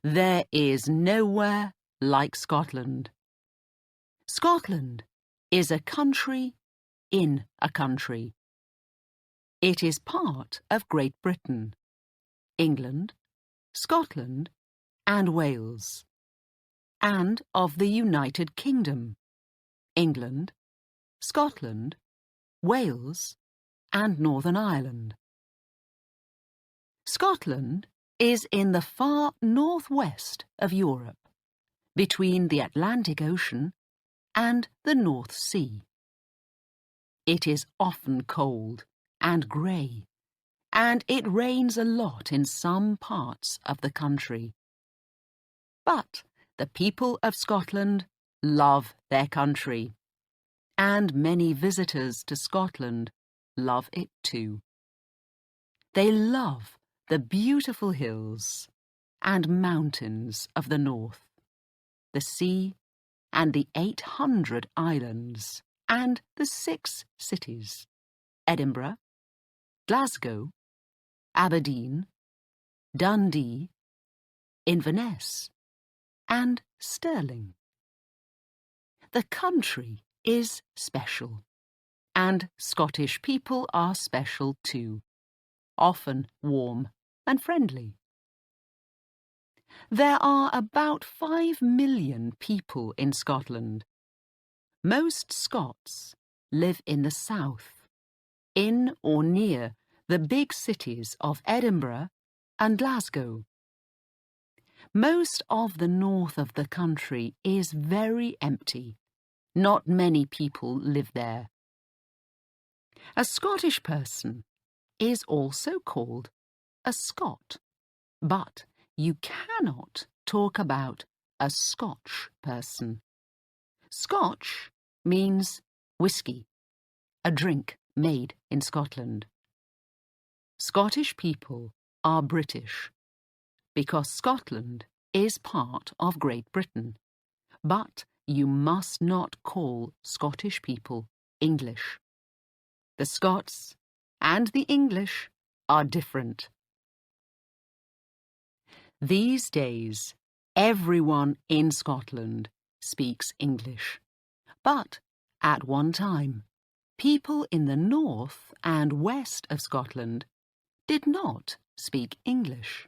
There is nowhere like Scotland. Scotland is a country in a country. It is part of Great Britain, England, Scotland, and Wales, and of the United Kingdom, England, Scotland, Wales, and Northern Ireland. Scotland is in the far northwest of Europe, between the Atlantic Ocean and the North Sea. It is often cold and grey, and it rains a lot in some parts of the country. But the people of Scotland love their country, and many visitors to Scotland love it too. They love the beautiful hills and mountains of the north, the sea and the 800 islands, and the 6 cities: Edinburgh, Glasgow, Aberdeen, Dundee, Inverness, and Stirling. The country is special, and Scottish people are special too, often warm and friendly. There are about 5 million people in Scotland. Most Scots live in the south, in or near the big cities of Edinburgh and Glasgow. Most of the north of the country is very empty. Not many people live there. A Scottish person is also called a Scot, but you cannot talk about a Scotch person. Scotch means whisky, a drink made in Scotland. Scottish people are British because Scotland is part of Great Britain, but you must not call Scottish people English. The Scots and the English are different. These days, everyone in Scotland speaks English, but at one time, people in the north and west of Scotland did not speak English.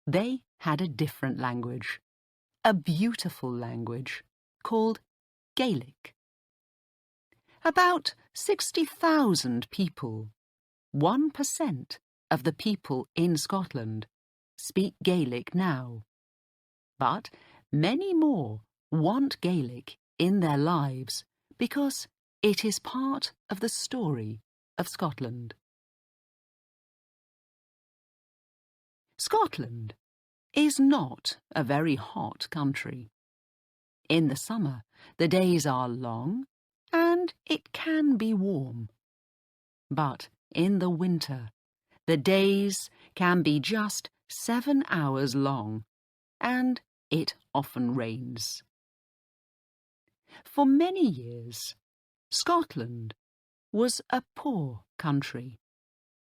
They had a different language, a beautiful language called Gaelic. About 60,000 people, 1% of the people in Scotland, speak Gaelic now. But many more want Gaelic in their lives because it is part of the story of Scotland. Scotland is not a very hot country. In the summer, the days are long and it can be warm. But in the winter, the days can be just 7 hours long, and it often rains. For many years, Scotland was a poor country,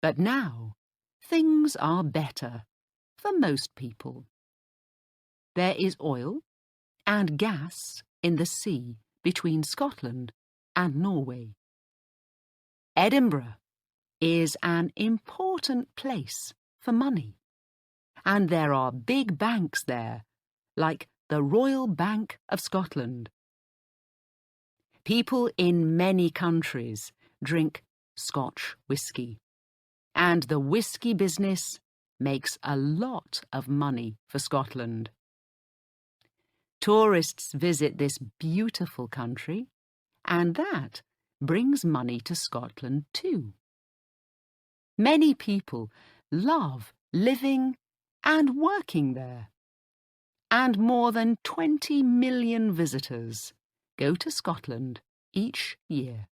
but now things are better for most people. There is oil and gas in the sea between Scotland and Norway. Edinburgh is an important place for money, and there are big banks there, like the Royal Bank of Scotland. People in many countries drink Scotch whisky, and the whisky business makes a lot of money for Scotland. Tourists visit this beautiful country, and that brings money to Scotland too. Many people love living and working there, and more than 20 million visitors go to Scotland each year.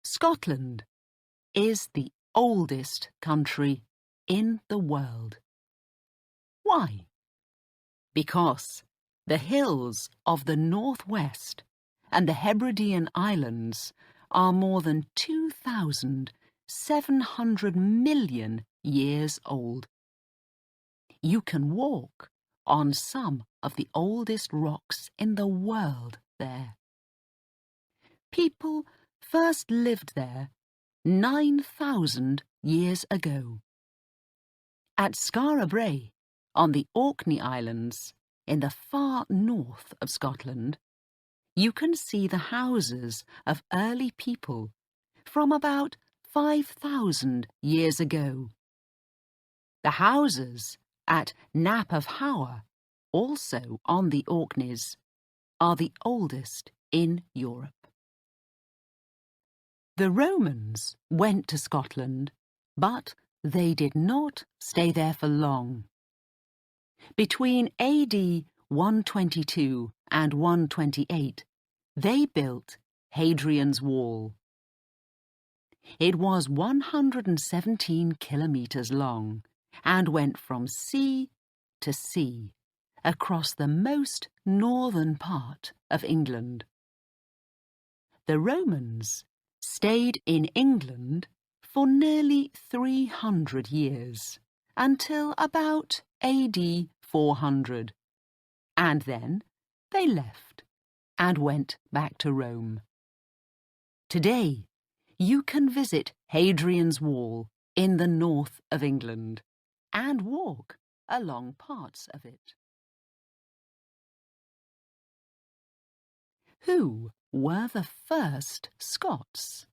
Scotland is the oldest country in the world. Why? Because the hills of the northwest and the Hebridean Islands are more than 2,000 700 million years old. You can walk on some of the oldest rocks in the world there. People first lived there 9,000 years ago. At Skara Brae, on the Orkney Islands, in the far north of Scotland, you can see the houses of early people from about 5,000 years ago. The houses at Nap of Hower, also on the Orkneys, are the oldest in Europe. The Romans went to Scotland, but they did not stay there for long. Between AD 122 and 128, they built Hadrian's Wall. It was 117 kilometres long and went from sea to sea across the most northern part of England. The Romans stayed in England for nearly 300 years, until about AD 400, and then they left and went back to Rome. Today, you can visit Hadrian's Wall in the north of England and walk along parts of it. Who were the first Scots?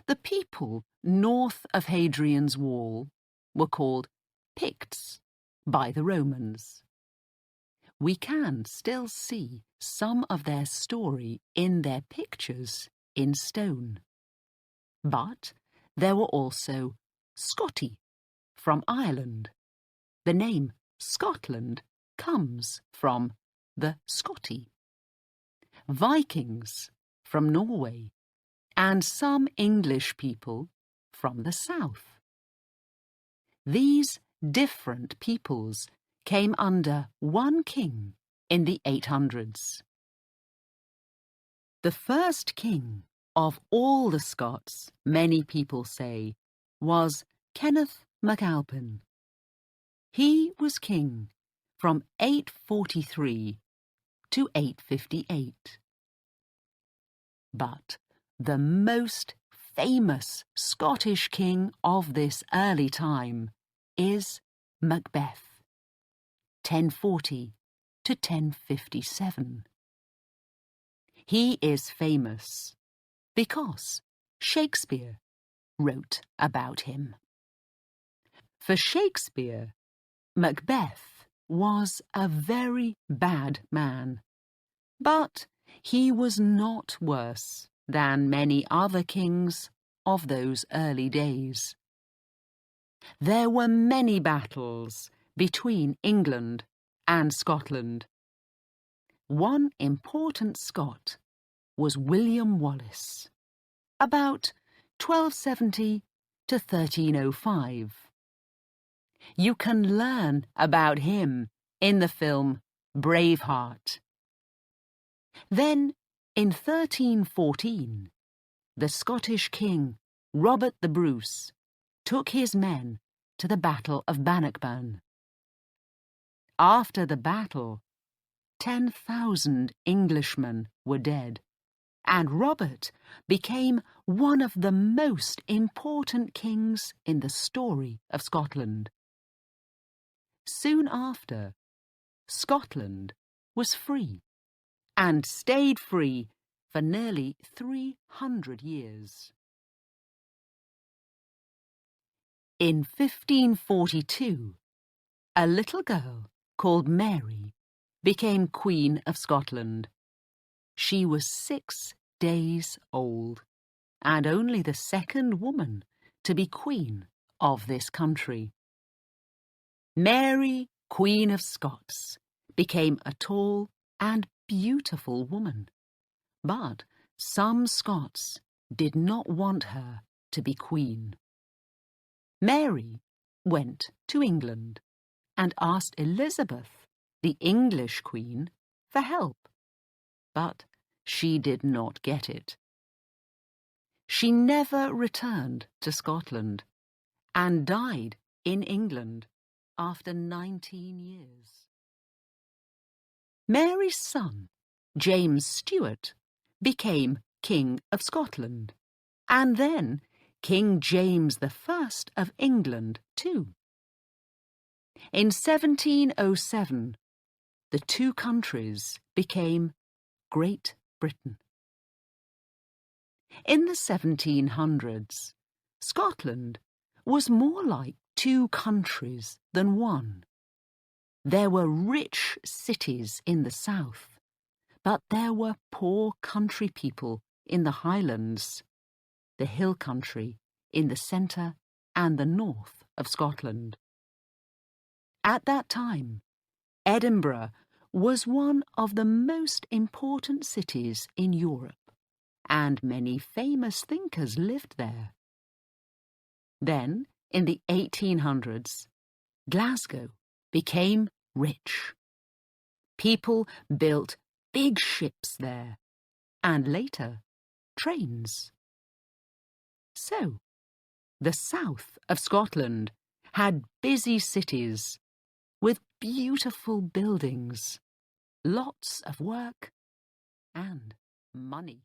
The people north of Hadrian's Wall were called Picts by the Romans. We can still see some of their story in their pictures in stone. But there were also Scotti from Ireland. The name Scotland comes from the Scotti. Vikings from Norway, and some English people from the south. These different peoples came under one king in the 800s. The first king of all the Scots, many people say, was Kenneth MacAlpin. He was king from 843 to 858. But the most famous Scottish king of this early time is Macbeth, 1040 to 1057. He is famous because Shakespeare wrote about him. For Shakespeare, Macbeth was a very bad man, but he was not worse than many other kings of those early days. There were many battles between England and Scotland. One important Scot was William Wallace, about 1270 to 1305. You can learn about him in the film Braveheart. Then, in 1314, the Scottish king, Robert the Bruce, took his men to the Battle of Bannockburn. After the battle, 10,000 Englishmen were dead, and Robert became one of the most important kings in the story of Scotland. Soon after, Scotland was free, and stayed free for nearly 300 years. In 1542, a little girl called Mary became Queen of Scotland. She was 6 days old, and only the second woman to be Queen of this country. Mary, Queen of Scots, became a tall and beautiful woman, but some Scots did not want her to be queen. Mary went to England and asked Elizabeth, the English queen, for help, but she did not get it. she never returned to Scotland and died in England after 19 years. Mary's son, James Stuart, became King of Scotland, and then King James I of England too. In 1707, the two countries became Great Britain. In the 1700s, Scotland was more like two countries than one. There were rich cities in the south, but there were poor country people in the Highlands, the hill country in the centre and the north of Scotland. At that time, Edinburgh was one of the most important cities in Europe, and many famous thinkers lived there. Then, in the 1800s, Glasgow became rich. People built big ships there, and later, trains. So, the south of Scotland had busy cities with beautiful buildings, lots of work, and money.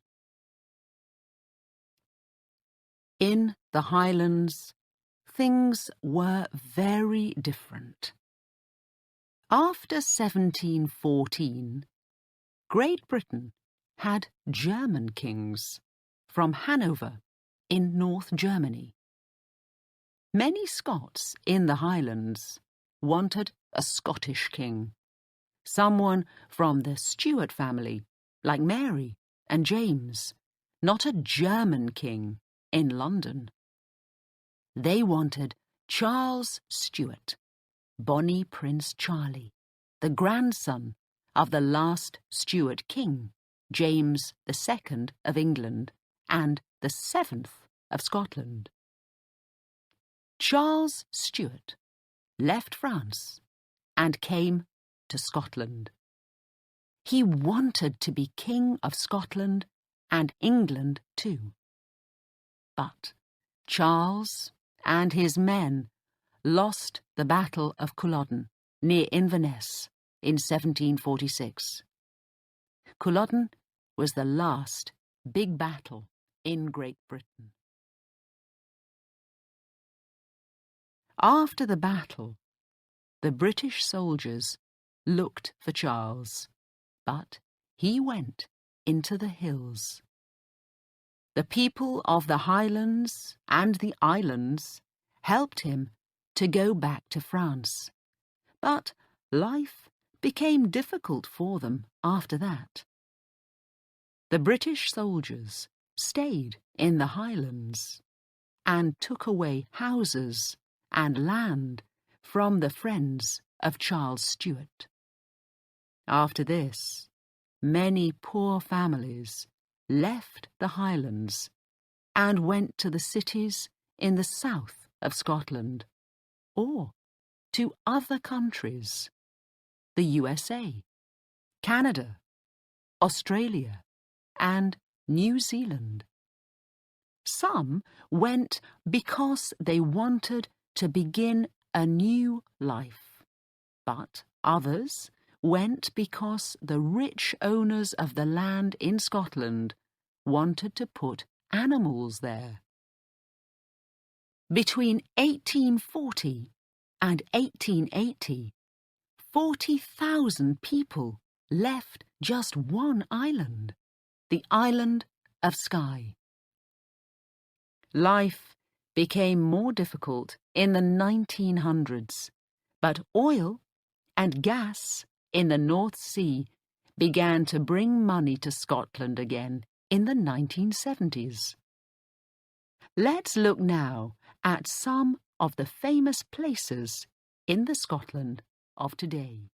In the Highlands, things were very different. After 1714, Great Britain had German kings from Hanover in North Germany. Many Scots in the Highlands wanted a Scottish king, someone from the Stuart family, like Mary and James, not a German king in London. They wanted Charles Stuart, Bonnie Prince Charlie, the grandson of the last Stuart king, James II of England, and the 7th of Scotland. Charles Stuart left France and came to Scotland. He wanted to be King of Scotland and England too. But Charles and his men lost the Battle of Culloden near Inverness in 1746. Culloden was the last big battle in Great Britain. After the battle, the British soldiers looked for Charles, but he went into the hills. The people of the Highlands and the islands helped him to go back to France, but life became difficult for them after that. The British soldiers stayed in the Highlands and took away houses and land from the friends of Charles Stuart. After this, many poor families left the Highlands and went to the cities in the south of Scotland or to other countries, the USA, Canada, Australia, and New Zealand. Some went because they wanted to begin a new life, but others went because the rich owners of the land in Scotland wanted to put animals there. Between 1840 and 1880, 40,000 people left just one island, the island of Skye. Life became more difficult in the 1900s, but oil and gas in the North Sea began to bring money to Scotland again in the 1970s. Let's look now at some of the famous places in the Scotland of today.